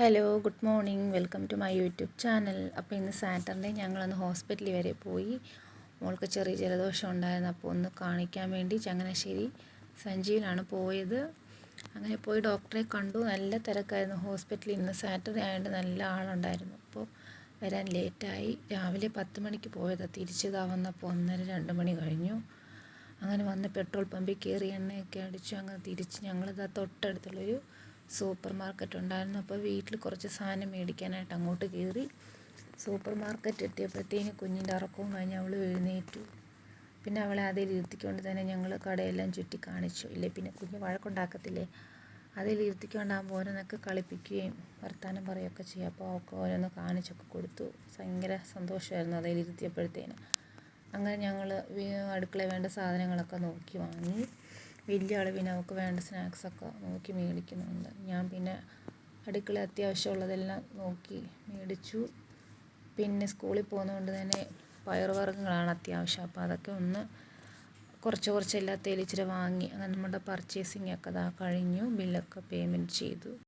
Hello good morning welcome to my YouTube channel. അപ്പോൾ ഇന്ന് Saturday ഞങ്ങളൊന്ന് ഹോസ്പിറ്റലിൽ വരെ പോയി. മോൾക്ക് ചെറിയ ജലദോഷം ഉണ്ടായിരുന്നു, അപ്പോൾ ഒന്ന് കാണിക്കാൻ വേണ്ടി ചങ്ങനാശ്ശേരി സഞ്ജീവിലാണ് പോയത്. അങ്ങനെ പോയി ഡോക്ടറെ കണ്ടു. നല്ല തിരക്കായിരുന്നു ഹോസ്പിറ്റലിൽ. ഇന്ന് സാറ്റർഡേ ആയതുകൊണ്ട് നല്ല ആളുണ്ടായിരുന്നു. അപ്പോൾ വരാൻ ലേറ്റായി. രാവിലെ 10 മണിക്ക് പോയതാണ്. തിരിച്ചതാ വന്നപ്പോൾ 1:30-2 മണി കഴിഞ്ഞു. അങ്ങനെ വന്ന് പെട്രോൾ പമ്പിൽ കയറി എണ്ണയൊക്കെ അടിച്ചു. അങ്ങനെ തിരിച്ച് ഞങ്ങളിതാ തൊട്ടടുത്തുള്ളൊരു സൂപ്പർ മാർക്കറ്റ് ഉണ്ടായിരുന്നു. അപ്പോൾ വീട്ടിൽ കുറച്ച് സാധനം മേടിക്കാനായിട്ട് അങ്ങോട്ട് കയറി. സൂപ്പർ മാർക്കറ്റ് എത്തിയപ്പോഴത്തേന് കുഞ്ഞിൻ്റെ ഉറക്കവും കഴിഞ്ഞ് അവൾ എഴുന്നേറ്റു. പിന്നെ അവളെ അതിൽ ഇരുത്തിക്കൊണ്ട് തന്നെ ഞങ്ങൾ കടയെല്ലാം ചുറ്റി കാണിച്ചു. ഇല്ലേ പിന്നെ കുഞ്ഞ് വഴക്കുണ്ടാക്കത്തില്ലേ, അതിൽ ഇരുത്തിക്കൊണ്ടാകുമ്പോൾ ഓരോന്നൊക്കെ കളിപ്പിക്കുകയും വർത്തമാനം പറയുകയൊക്കെ ചെയ്യും. അപ്പോൾ അവൾക്ക് ഓരോന്ന് കാണിച്ചൊക്കെ കൊടുത്തു. ഭയങ്കര സന്തോഷമായിരുന്നു അതിലിരുത്തിയപ്പോഴത്തേന്. അങ്ങനെ ഞങ്ങൾ അടുക്കളയിൽ വേണ്ട സാധനങ്ങളൊക്കെ നോക്കി വാങ്ങി. വലിയ അളവിന് അവൾക്ക് വേണ്ട സ്നാക്സൊക്കെ നോക്കി മേടിക്കുന്നുണ്ട്. ഞാൻ പിന്നെ അടുക്കള അത്യാവശ്യമുള്ളതെല്ലാം നോക്കി മേടിച്ചു. പിന്നെ സ്കൂളിൽ പോകുന്നതുകൊണ്ട് തന്നെ പയറുവർഗ്ഗങ്ങളാണ് അത്യാവശ്യം. അപ്പോൾ അതൊക്കെ ഒന്ന് കുറച്ച് എല്ലാത്തേലും ഇച്ചിരി വാങ്ങി. അങ്ങനെ നമ്മുടെ പർച്ചേസിങ് ഒക്കെ കഴിഞ്ഞു. ബില്ലൊക്കെ പേയ്മെൻറ്റ് ചെയ്തു.